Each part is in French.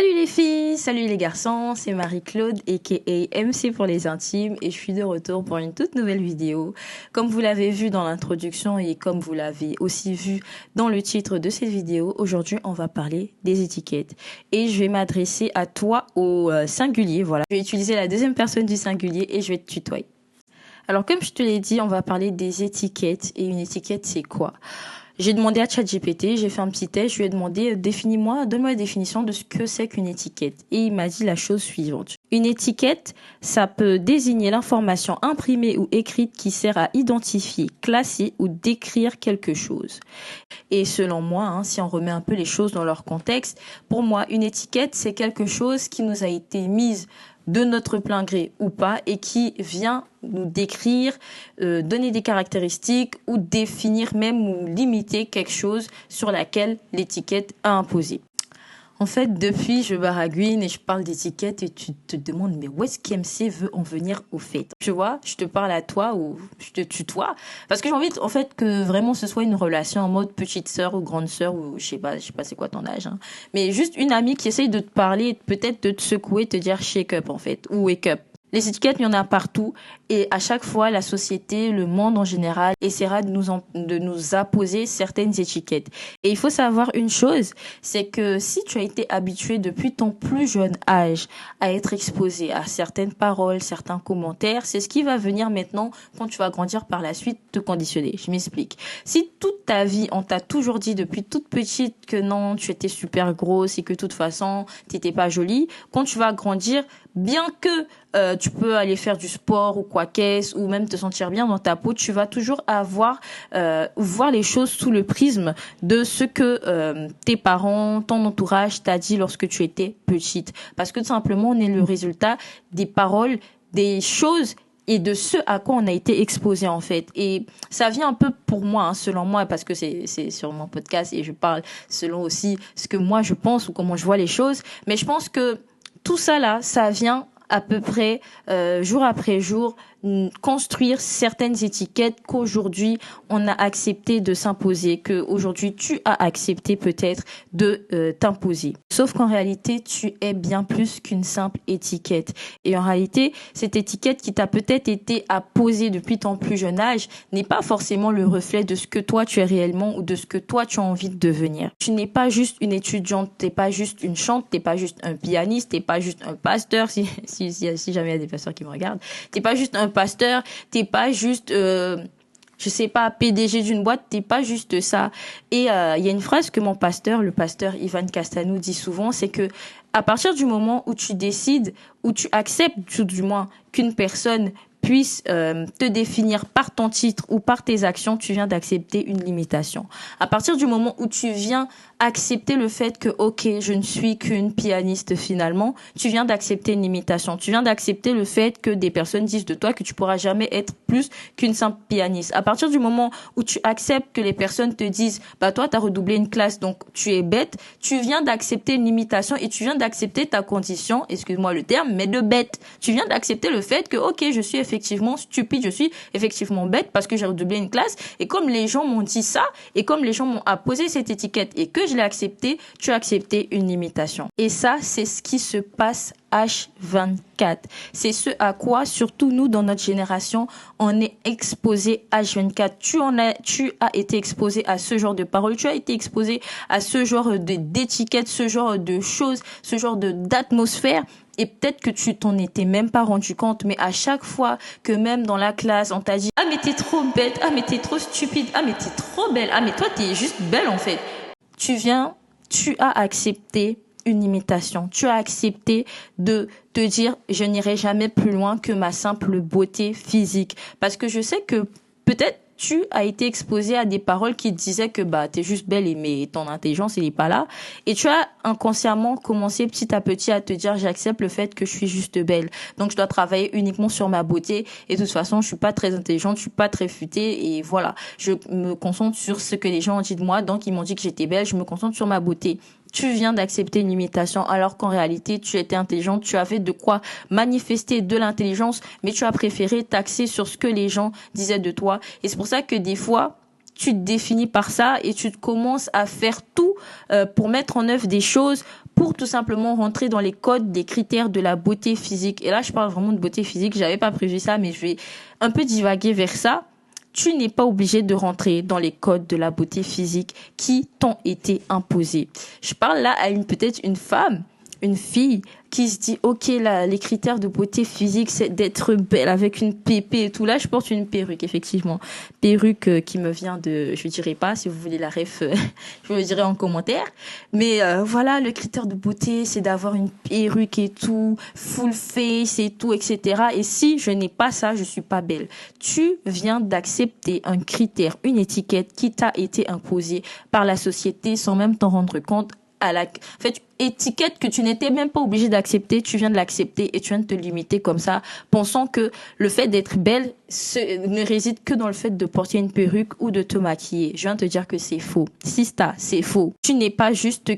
Salut les filles, salut les garçons, c'est Marie-Claude aka MC pour les intimes et je suis de retour pour une toute nouvelle vidéo. Comme vous l'avez vu dans l'introduction et comme vous l'avez aussi vu dans le titre de cette vidéo, aujourd'hui on va parler des étiquettes et je vais m'adresser à toi au singulier. Voilà, je vais utiliser la deuxième personne du singulier et je vais te tutoyer. Alors comme je te l'ai dit, on va parler des étiquettes et une étiquette c'est quoi ? J'ai demandé à ChatGPT, j'ai fait un petit test, je lui ai demandé donne-moi la définition de ce que c'est qu'une étiquette. Et il m'a dit la chose suivante. Une étiquette, ça peut désigner l'information imprimée ou écrite qui sert à identifier, classer ou décrire quelque chose. Et selon moi, si on remet un peu les choses dans leur contexte, pour moi, une étiquette, c'est quelque chose qui nous a été mise de notre plein gré ou pas et qui vient nous décrire, donner des caractéristiques ou définir même ou limiter quelque chose sur laquelle l'étiquette a imposé. En fait, depuis, je baragouine et je parle d'étiquette et tu te demandes, mais où est-ce qu'MC veut en venir au fait? Tu vois, je te parle à toi ou je te tutoie parce que j'ai envie, en fait, que vraiment ce soit une relation en mode petite sœur ou grande sœur ou je sais pas c'est quoi ton âge, mais juste une amie qui essaye de te parler, peut-être de te secouer, te dire shake up en fait ou wake up. Les étiquettes, il y en a partout et à chaque fois, la société, le monde en général essaiera de nous apposer certaines étiquettes. Et il faut savoir une chose, c'est que si tu as été habitué depuis ton plus jeune âge à être exposé à certaines paroles, certains commentaires, c'est ce qui va venir maintenant quand tu vas grandir par la suite te conditionner. Je m'explique. Si toute ta vie, on t'a toujours dit depuis toute petite que non, tu étais super grosse et que de toute façon, t'étais pas jolie, quand tu vas grandir, bien que tu peux aller faire du sport ou quoi qu'est-ce ou même te sentir bien dans ta peau, tu vas toujours voir les choses sous le prisme de ce que tes parents, ton entourage t'a dit lorsque tu étais petite. Parce que tout simplement, on est le résultat des paroles, des choses et de ce à quoi on a été exposé en fait. Et ça vient un peu pour moi, selon moi, parce que c'est sur mon podcast et je parle selon aussi ce que moi je pense ou comment je vois les choses. Mais je pense que tout ça là, ça vient à peu près jour après jour construire certaines étiquettes qu'aujourd'hui on a accepté de s'imposer, que aujourd'hui tu as accepté peut-être de t'imposer. Sauf qu'en réalité tu es bien plus qu'une simple étiquette. Et en réalité cette étiquette qui t'a peut-être été apposée depuis ton plus jeune âge n'est pas forcément le reflet de ce que toi tu es réellement ou de ce que toi tu as envie de devenir. Tu n'es pas juste une étudiante, t'es pas juste une chante, t'es pas juste un pianiste, t'es pas juste un pasteur si jamais il y a des pasteurs qui me regardent, t'es pas juste un pasteur, t'es pas juste je sais pas, PDG d'une boîte, t'es pas juste ça. Et il y a une phrase que le pasteur Ivan Castanou dit souvent, c'est que à partir du moment où tu décides, où tu acceptes tout du moins qu'une personne puisse te définir par ton titre ou par tes actions, tu viens d'accepter une limitation. À partir du moment où tu viens accepter le fait que, ok, je ne suis qu'une pianiste finalement, tu viens d'accepter une limitation. Tu viens d'accepter le fait que des personnes disent de toi que tu pourras jamais être plus qu'une simple pianiste. À partir du moment où tu acceptes que les personnes te disent, bah toi, t'as redoublé une classe, donc tu es bête, tu viens d'accepter une limitation et tu viens d'accepter ta condition, excuse-moi le terme, mais de bête. Tu viens d'accepter le fait que, ok, je suis effectivement stupide, je suis effectivement bête parce que j'ai redoublé une classe et comme les gens m'ont dit ça et comme les gens m'ont apposé cette étiquette et que je l'ai accepté, tu as accepté une limitation. Et ça, c'est ce qui se passe H24. C'est ce à quoi, surtout nous, dans notre génération, on est exposé H24. Tu as été exposé à ce genre de paroles, tu as été exposé à ce genre d'étiquettes, ce genre de choses, ce genre d'atmosphère. Et peut-être que tu t'en étais même pas rendu compte, mais à chaque fois que même dans la classe, on t'a dit « Ah, mais t'es trop bête, ah, mais t'es trop stupide, ah, mais t'es trop belle, ah, mais toi, t'es juste belle, en fait. » Tu as accepté une limitation. Tu as accepté de te dire « Je n'irai jamais plus loin que ma simple beauté physique. » Parce que je sais que peut-être tu as été exposé à des paroles qui te disaient que t'es juste belle mais ton intelligence elle est pas là et tu as inconsciemment commencé petit à petit à te dire j'accepte le fait que je suis juste belle donc je dois travailler uniquement sur ma beauté et de toute façon je suis pas très intelligente, je suis pas très futée et voilà, je me concentre sur ce que les gens ont dit de moi, donc ils m'ont dit que j'étais belle, je me concentre sur ma beauté. Tu viens d'accepter une limitation alors qu'en réalité, tu étais intelligente, tu avais de quoi manifester de l'intelligence, mais tu as préféré t'axer sur ce que les gens disaient de toi. Et c'est pour ça que des fois, tu te définis par ça et tu commences à faire tout pour mettre en œuvre des choses pour tout simplement rentrer dans les codes des critères de la beauté physique. Et là, je parle vraiment de beauté physique. J'avais pas prévu ça, mais je vais un peu divaguer vers ça. Tu n'es pas obligé de rentrer dans les codes de la beauté physique qui t'ont été imposés. Je parle là à peut-être une femme, une fille qui se dit ok là les critères de beauté physique c'est d'être belle avec une pépé et tout. Là je porte une perruque, effectivement, perruque qui me vient de, je dirais pas, si vous voulez la ref je vous le dirai en commentaire, mais voilà, le critère de beauté c'est d'avoir une perruque et tout, full face et tout, etc. Et si je n'ai pas ça, je suis pas belle. Tu viens d'accepter un critère, une étiquette qui t'a été imposée par la société sans même t'en rendre compte. En fait, étiquette que tu n'étais même pas obligé d'accepter, tu viens de l'accepter et tu viens de te limiter comme ça, pensant que le fait d'être belle ne réside que dans le fait de porter une perruque ou de te maquiller. Je viens de te dire que c'est faux. Sista, c'est faux. Tu n'as pas juste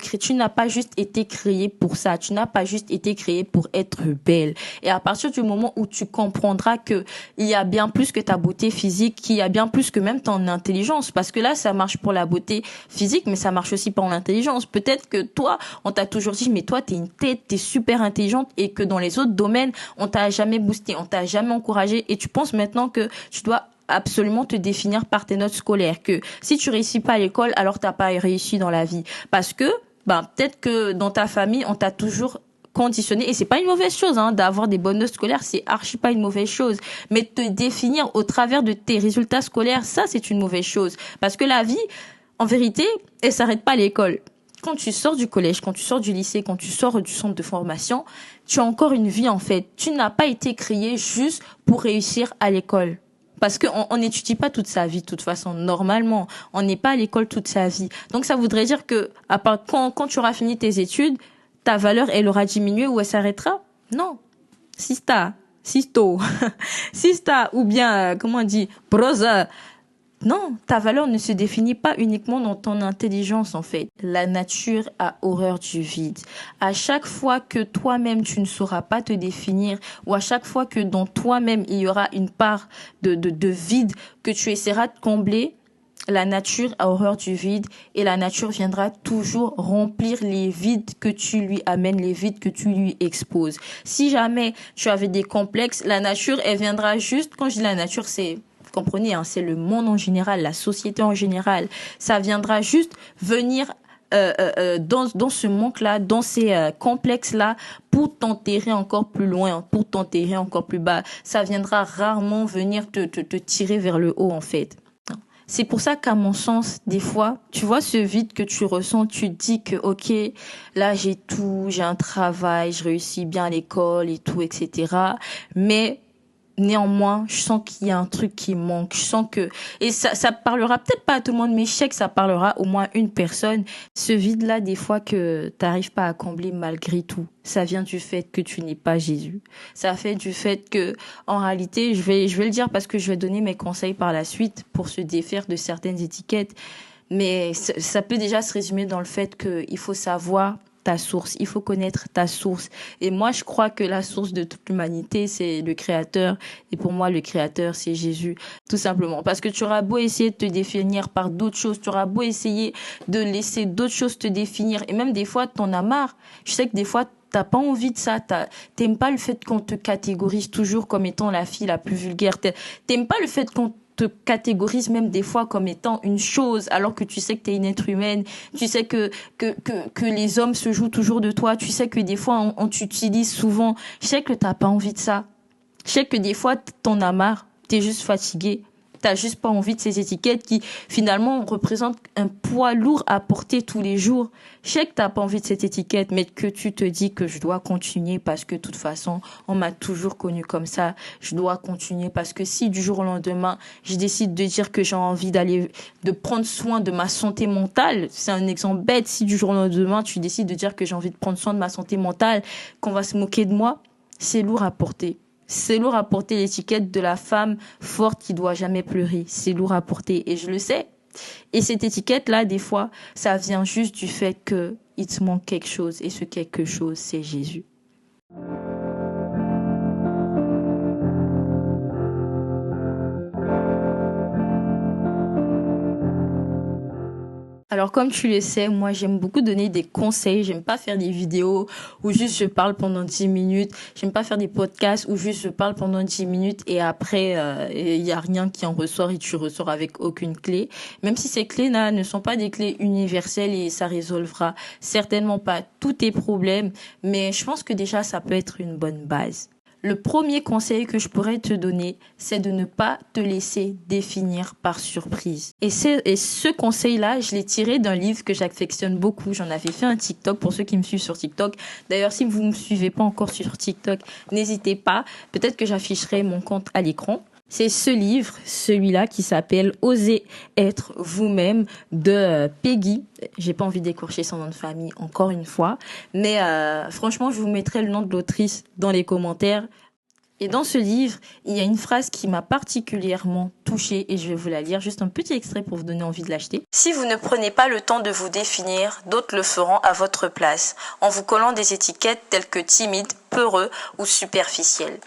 été créé pour ça. Tu n'as pas juste été créé pour être belle. Et à partir du moment où tu comprendras que il y a bien plus que ta beauté physique, qu'il y a bien plus que même ton intelligence, parce que là, ça marche pour la beauté physique, mais ça marche aussi pour l'intelligence. Peut-être que toi, on t'a toujours dit, mais toi, t'es une tête, t'es super intelligente, et que dans les autres domaines, on t'a jamais boosté, on t'a jamais encouragé, et tu penses maintenant que tu dois absolument te définir par tes notes scolaires, que si tu réussis pas à l'école, alors t'as pas réussi dans la vie. Parce que, peut-être que dans ta famille, on t'a toujours conditionné, et c'est pas une mauvaise chose, d'avoir des bonnes notes scolaires, c'est archi pas une mauvaise chose. Mais te définir au travers de tes résultats scolaires, ça, c'est une mauvaise chose. Parce que la vie, en vérité, elle s'arrête pas à l'école. Quand tu sors du collège, quand tu sors du lycée, quand tu sors du centre de formation, tu as encore une vie en fait. Tu n'as pas été créé juste pour réussir à l'école. Parce qu'on n'étudie pas toute sa vie, de toute façon. Normalement, on n'est pas à l'école toute sa vie. Donc ça voudrait dire que quand tu auras fini tes études, ta valeur, elle aura diminué ou elle s'arrêtera? Non. Sisto, sista, ou bien, comment on dit, brother. Non, ta valeur ne se définit pas uniquement dans ton intelligence en fait. La nature a horreur du vide. À chaque fois que toi-même tu ne sauras pas te définir, ou à chaque fois que dans toi-même il y aura une part de vide que tu essaieras de combler, la nature a horreur du vide et la nature viendra toujours remplir les vides que tu lui amènes, les vides que tu lui exposes. Si jamais tu avais des complexes, la nature, elle viendra juste, quand je dis la nature, c'est... Comprenez, c'est le monde en général, la société en général. Ça viendra juste venir dans ce manque-là, dans ces complexes-là, pour t'enterrer encore plus loin, pour t'enterrer encore plus bas. Ça viendra rarement venir te tirer vers le haut, en fait. C'est pour ça qu'à mon sens, des fois, tu vois ce vide que tu ressens, tu te dis que, ok, là j'ai tout, j'ai un travail, je réussis bien à l'école et tout, etc. Mais néanmoins, je sens qu'il y a un truc qui manque. Je sens que, et ça parlera peut-être pas à tout le monde, mais je sais que ça parlera au moins une personne. Ce vide-là, des fois que t'arrives pas à combler malgré tout, ça vient du fait que tu n'es pas Jésus. Ça fait du fait que, en réalité, je vais le dire parce que je vais donner mes conseils par la suite pour se défaire de certaines étiquettes. Mais ça peut déjà se résumer dans le fait qu'il faut savoir ta source, il faut connaître ta source. Et moi, je crois que la source de toute l'humanité, c'est le Créateur. Et pour moi, le Créateur, c'est Jésus, tout simplement. Parce que tu auras beau essayer de te définir par d'autres choses, tu auras beau essayer de laisser d'autres choses te définir. Et même des fois, t'en as marre. Je sais que des fois, t'as pas envie de ça. T'aimes pas le fait qu'on te catégorise toujours comme étant la fille la plus vulgaire. T'aimes pas le fait qu'on te catégorise même des fois comme étant une chose, alors que tu sais que tu es une être humaine, tu sais que les hommes se jouent toujours de toi, tu sais que des fois on t'utilise souvent. Je sais que t'as pas envie de ça. Je sais que des fois t'en as marre, t'es juste fatigué. T'as juste pas envie de ces étiquettes qui, finalement, représentent un poids lourd à porter tous les jours. Je sais que t'as pas envie de cette étiquette, mais que tu te dis que je dois continuer parce que, de toute façon, on m'a toujours connu comme ça. Je dois continuer parce que si du jour au lendemain, je décide de dire que j'ai envie de prendre soin de ma santé mentale, c'est un exemple bête. Si du jour au lendemain, tu décides de dire que j'ai envie de prendre soin de ma santé mentale, qu'on va se moquer de moi, c'est lourd à porter. C'est lourd à porter l'étiquette de la femme forte qui doit jamais pleurer. C'est lourd à porter et je le sais. Et cette étiquette-là, des fois, ça vient juste du fait que il te manque quelque chose et ce quelque chose, c'est Jésus. Alors, comme tu le sais, moi, j'aime beaucoup donner des conseils. J'aime pas faire des vidéos où juste je parle pendant 10 minutes. J'aime pas faire des podcasts où juste je parle pendant 10 minutes et après, il y a rien qui en ressort et tu ressors avec aucune clé. Même si ces clés-là ne sont pas des clés universelles et ça résolvera certainement pas tous tes problèmes, mais je pense que déjà, ça peut être une bonne base. Le premier conseil que je pourrais te donner, c'est de ne pas te laisser définir par surprise. Et ce conseil-là, je l'ai tiré d'un livre que j'affectionne beaucoup. J'en avais fait un TikTok pour ceux qui me suivent sur TikTok. D'ailleurs, si vous ne me suivez pas encore sur TikTok, n'hésitez pas. Peut-être que j'afficherai mon compte à l'écran. C'est ce livre, celui-là, qui s'appelle Osez être vous-même de Peggy. J'ai pas envie d'écorcher son nom de famille encore une fois, mais franchement, je vous mettrai le nom de l'autrice dans les commentaires. Et dans ce livre, il y a une phrase qui m'a particulièrement touchée et je vais vous la lire, juste un petit extrait pour vous donner envie de l'acheter. Si vous ne prenez pas le temps de vous définir, d'autres le feront à votre place, en vous collant des étiquettes telles que timide, peureux ou superficiel.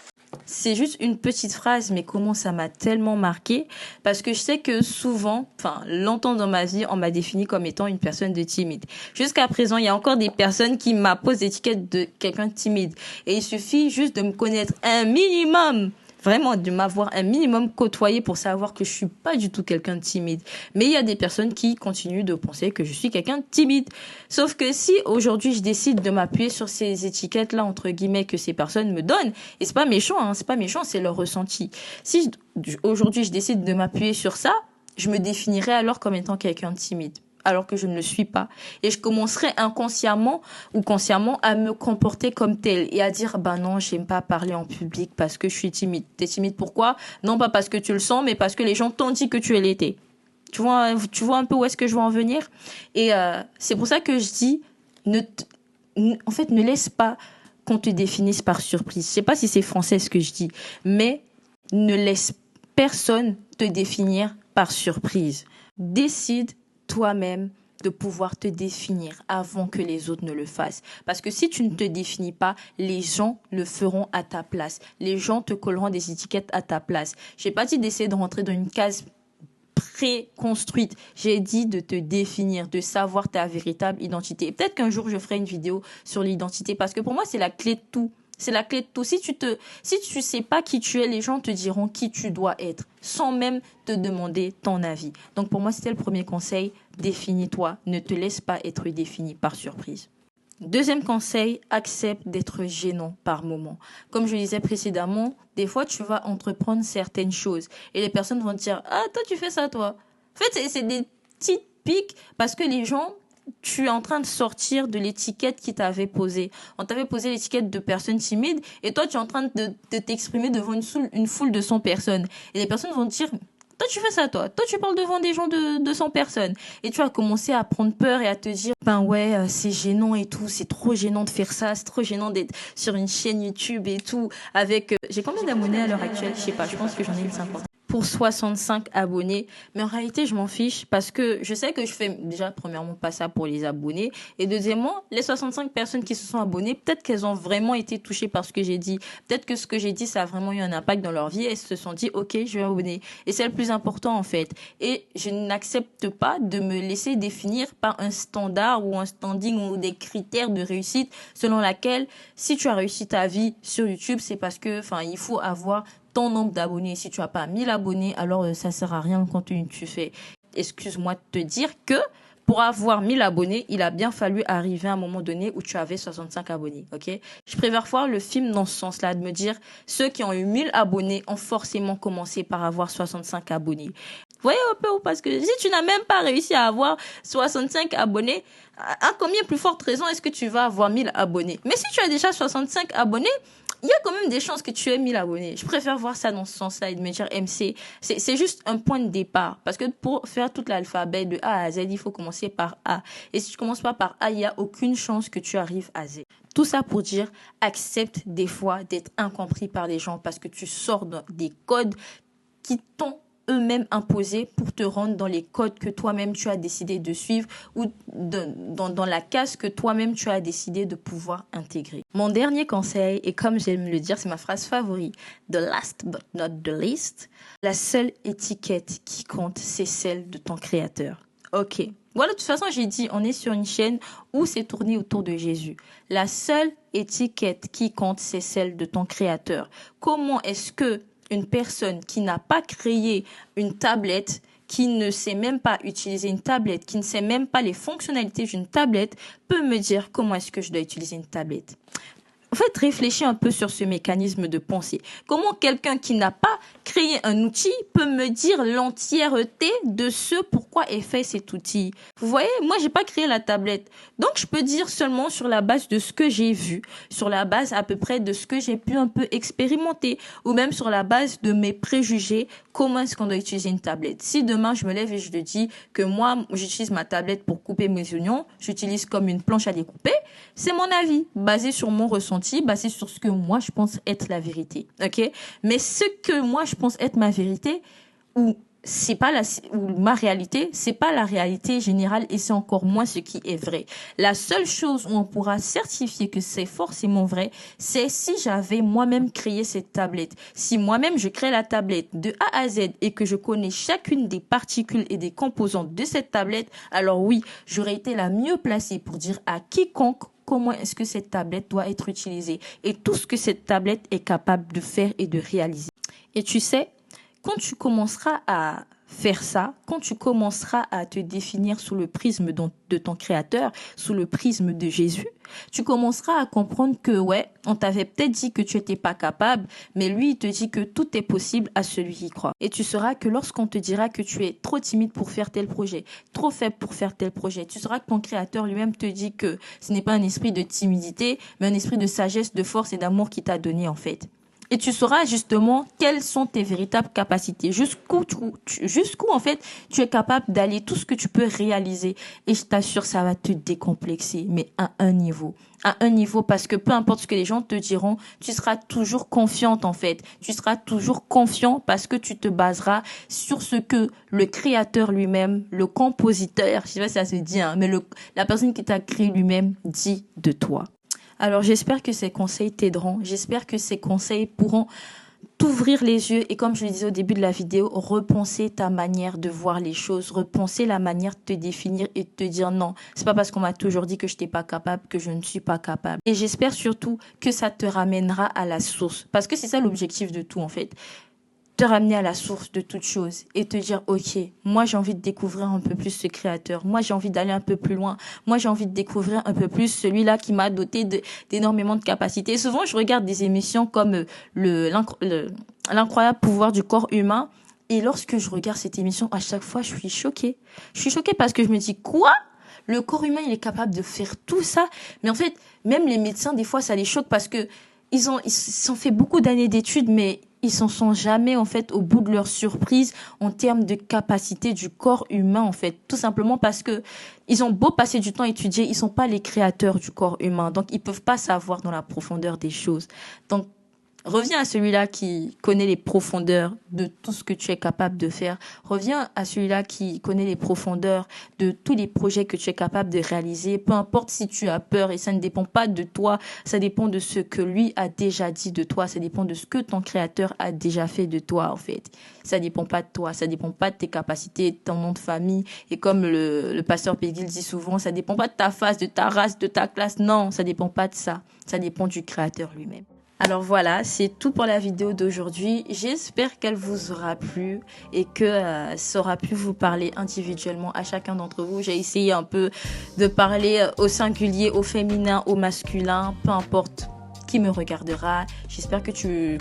C'est juste une petite phrase, mais comment ça m'a tellement marqué parce que je sais que souvent, longtemps dans ma vie, on m'a défini comme étant une personne de timide. Jusqu'à présent, il y a encore des personnes qui m'apposent l'étiquette de quelqu'un de timide. Et il suffit juste de me connaître un minimum, vraiment de m'avoir un minimum côtoyé pour savoir que je suis pas du tout quelqu'un de timide. Mais il y a des personnes qui continuent de penser que je suis quelqu'un de timide. Sauf que si aujourd'hui je décide de m'appuyer sur ces étiquettes-là, entre guillemets, que ces personnes me donnent, et c'est pas méchant, c'est pas méchant, c'est leur ressenti. Si aujourd'hui je décide de m'appuyer sur ça, je me définirais alors comme étant quelqu'un de timide, alors que je ne le suis pas. Et je commencerai inconsciemment ou consciemment à me comporter comme tel et à dire, non, j'aime pas parler en public parce que je suis timide. T'es timide pourquoi? Non, pas parce que tu le sens, mais parce que les gens t'ont dit que tu l'étais. Tu vois un peu où est-ce que je veux en venir? Et c'est pour ça que je dis, ne laisse pas qu'on te définisse par surprise. Je sais pas si c'est français ce que je dis, mais ne laisse personne te définir par surprise. Décide toi-même de pouvoir te définir avant que les autres ne le fassent. Parce que si tu ne te définis pas, les gens le feront à ta place. Les gens te colleront des étiquettes à ta place. J'ai pas dit d'essayer de rentrer dans une case préconstruite. J'ai dit de te définir, de savoir ta véritable identité. Et peut-être qu'un jour, je ferai une vidéo sur l'identité parce que pour moi, c'est la clé de tout. C'est la clé de tout. Si tu sais pas qui tu es, les gens te diront qui tu dois être, sans même te demander ton avis. Donc pour moi, c'était le premier conseil. Définis-toi. Ne te laisse pas être défini par surprise. Deuxième conseil, accepte d'être gênant par moment. Comme je le disais précédemment, des fois, tu vas entreprendre certaines choses et les personnes vont te dire, ah, toi, tu fais ça, toi. En fait, c'est des petites piques parce que les gens, tu es en train de sortir de l'étiquette qui t'avait posée. On t'avait posé l'étiquette de personne timide et toi, tu es en train de t'exprimer devant une foule de 100 personnes. Et les personnes vont te dire, toi, tu fais ça, toi. Toi, tu parles devant des gens de 100 personnes. Et tu vas commencer à prendre peur et à te dire, ouais, c'est gênant et tout. C'est trop gênant de faire ça. C'est trop gênant d'être sur une chaîne YouTube et tout. Avec, j'ai combien d'abonnés à l'heure actuelle? Je sais pas. Je pense que j'en ai une 50. Pour 65 abonnés. Mais en réalité, je m'en fiche parce que je sais que je fais déjà, premièrement, pas ça pour les abonnés. Et deuxièmement, les 65 personnes qui se sont abonnées, peut-être qu'elles ont vraiment été touchées par ce que j'ai dit. Peut-être que ce que j'ai dit, ça a vraiment eu un impact dans leur vie et elles se sont dit, OK, je vais m'abonner. Et c'est le plus important, en fait. Et je n'accepte pas de me laisser définir par un standard ou un standing ou des critères de réussite selon laquelle, si tu as réussi ta vie sur YouTube, c'est parce que, il faut avoir ton nombre d'abonnés. Si tu n'as pas 1000 abonnés, alors ça sert à rien le contenu que tu fais. Excuse-moi de te dire que pour avoir 1000 abonnés, il a bien fallu arriver à un moment donné où tu avais 65 abonnés, ok? Je préfère voir le film dans ce sens-là, de me dire, ceux qui ont eu 1000 abonnés ont forcément commencé par avoir 65 abonnés. Vous voyez un peu, parce que si tu n'as même pas réussi à avoir 65 abonnés, à combien plus forte raison est-ce que tu vas avoir 1000 abonnés? Mais si tu as déjà 65 abonnés, il y a quand même des chances que tu aies 1000 abonnés. Je préfère voir ça dans ce sens-là et de me dire, MC, c'est juste un point de départ. Parce que pour faire tout l'alphabet de A à Z, il faut commencer par A. Et si tu commences pas par A, il n'y a aucune chance que tu arrives à Z. Tout ça pour dire, accepte des fois d'être incompris par les gens parce que tu sors des codes qui t'ont eux-mêmes imposés pour te rendre dans les codes que toi-même tu as décidé de suivre ou dans la case que toi-même tu as décidé de pouvoir intégrer. Mon dernier conseil, et comme j'aime le dire, c'est ma phrase favorite, the last but not the least, la seule étiquette qui compte, c'est celle de ton créateur. Ok. Voilà, de toute façon, j'ai dit, on est sur une chaîne où c'est tourné autour de Jésus. La seule étiquette qui compte, c'est celle de ton créateur. Comment est-ce que une personne qui n'a pas créé une tablette, qui ne sait même pas utiliser une tablette, qui ne sait même pas les fonctionnalités d'une tablette, peut me dire comment est-ce que je dois utiliser une tablette? En fait, réfléchis un peu sur ce mécanisme de pensée. Comment quelqu'un qui n'a pas créé un outil peut me dire l'entièreté de ce pourquoi est fait cet outil? Vous voyez, moi, j'ai pas créé la tablette. Donc, je peux dire seulement sur la base de ce que j'ai vu, sur la base à peu près de ce que j'ai pu un peu expérimenter, ou même sur la base de mes préjugés, comment est-ce qu'on doit utiliser une tablette. Si demain, je me lève et je te dis que moi, j'utilise ma tablette pour couper mes oignons, j'utilise comme une planche à découper, c'est mon avis, basé sur mon ressenti, basé sur ce que moi je pense être la vérité, ok? Mais ce que moi je pense être ma vérité, ou c'est pas ou ma réalité, c'est pas la réalité générale et c'est encore moins ce qui est vrai. La seule chose où on pourra certifier que c'est forcément vrai, c'est si j'avais moi-même créé cette tablette. Si moi-même je crée la tablette de A à Z et que je connais chacune des particules et des composantes de cette tablette, alors oui, j'aurais été la mieux placée pour dire à quiconque comment est-ce que cette tablette doit être utilisée et tout ce que cette tablette est capable de faire et de réaliser. Et tu sais, quand tu commenceras à faire ça, quand tu commenceras à te définir sous le prisme de ton créateur, sous le prisme de Jésus, tu commenceras à comprendre que ouais, on t'avait peut-être dit que tu n'étais pas capable, mais lui, il te dit que tout est possible à celui qui croit. Et tu sauras que lorsqu'on te dira que tu es trop timide pour faire tel projet, trop faible pour faire tel projet, tu sauras que ton créateur lui-même te dit que ce n'est pas un esprit de timidité, mais un esprit de sagesse, de force et d'amour qu'il t'a donné en fait. Et tu sauras justement quelles sont tes véritables capacités, jusqu'où en fait tu es capable d'aller, tout ce que tu peux réaliser. Et je t'assure, ça va te décomplexer, mais à un niveau. À un niveau, parce que peu importe ce que les gens te diront, tu seras toujours confiante en fait. Tu seras toujours confiant parce que tu te baseras sur ce que le créateur lui-même, le compositeur, je sais pas si ça se dit, hein, mais la personne qui t'a créé lui-même dit de toi. Alors j'espère que ces conseils t'aideront, j'espère que ces conseils pourront t'ouvrir les yeux et comme je le disais au début de la vidéo, repenser ta manière de voir les choses, repenser la manière de te définir et de te dire non, c'est pas parce qu'on m'a toujours dit que je n'étais pas capable que je ne suis pas capable. Et j'espère surtout que ça te ramènera à la source parce que c'est ça l'objectif de tout en fait. Te ramener à la source de toute chose et te dire ok, moi j'ai envie de découvrir un peu plus ce créateur, moi j'ai envie d'aller un peu plus loin, moi j'ai envie de découvrir un peu plus celui-là qui m'a doté d'énormément de capacités. Et souvent je regarde des émissions comme l'incroyable pouvoir du corps humain et lorsque je regarde cette émission à chaque fois je suis choquée. Je suis choquée parce que je me dis quoi? Le corps humain il est capable de faire tout ça, mais en fait même les médecins des fois ça les choque parce que ils ont fait beaucoup d'années d'études mais ils s'en sont jamais en fait au bout de leur surprise en termes de capacité du corps humain en fait, tout simplement parce que ils ont beau passer du temps à étudier, ils sont pas les créateurs du corps humain, donc ils peuvent pas savoir dans la profondeur des choses. Donc reviens à celui-là qui connaît les profondeurs de tout ce que tu es capable de faire. Reviens à celui-là qui connaît les profondeurs de tous les projets que tu es capable de réaliser. Peu importe si tu as peur et ça ne dépend pas de toi, ça dépend de ce que lui a déjà dit de toi, ça dépend de ce que ton créateur a déjà fait de toi en fait. Ça dépend pas de toi, ça dépend pas de tes capacités, de ton nom de famille. Et comme le pasteur Peggy le dit souvent, ça dépend pas de ta face, de ta race, de ta classe. Non, ça dépend pas de ça. Ça dépend du créateur lui-même. Alors voilà, c'est tout pour la vidéo d'aujourd'hui. J'espère qu'elle vous aura plu et que ça aura pu vous parler individuellement à chacun d'entre vous. J'ai essayé un peu de parler au singulier, au féminin, au masculin, peu importe qui me regardera. J'espère que tu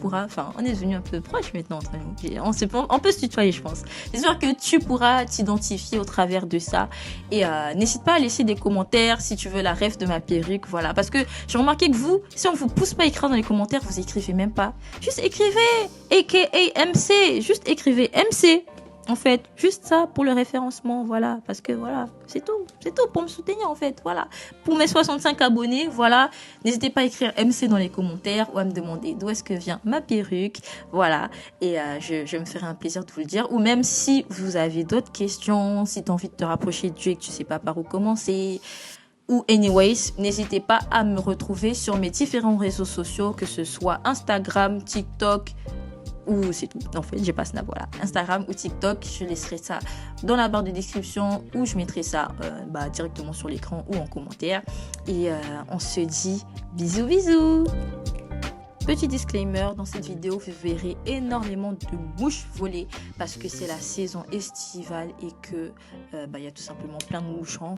pourras, enfin, on est devenu un peu proche maintenant entre nous. On peut se tutoyer, je pense. J'espère que tu pourras t'identifier au travers de ça. Et n'hésite pas à laisser des commentaires si tu veux la ref de ma perruque, voilà. Parce que j'ai remarqué que vous, si on vous pousse pas à écrire dans les commentaires, vous écrivez même pas. Juste écrivez, aka MC, juste écrivez MC. En fait, juste ça pour le référencement, voilà, parce que voilà, c'est tout pour me soutenir en fait, voilà. Pour mes 65 abonnés, voilà, n'hésitez pas à écrire MC dans les commentaires ou à me demander d'où est-ce que vient ma perruque, voilà, et je me ferai un plaisir de vous le dire, ou même si vous avez d'autres questions, si tu as envie de te rapprocher de Dieu et que tu sais pas par où commencer, ou anyways, n'hésitez pas à me retrouver sur mes différents réseaux sociaux, que ce soit Instagram, TikTok, ou c'est tout. En fait, j'ai pas Snap, voilà. Instagram ou TikTok, je laisserai ça dans la barre de description ou je mettrai ça directement sur l'écran ou en commentaire. Et on se dit bisous bisous. Petit disclaimer, dans cette vidéo, vous verrez énormément de mouches voler parce que c'est la saison estivale et que y a tout simplement plein de moucherons.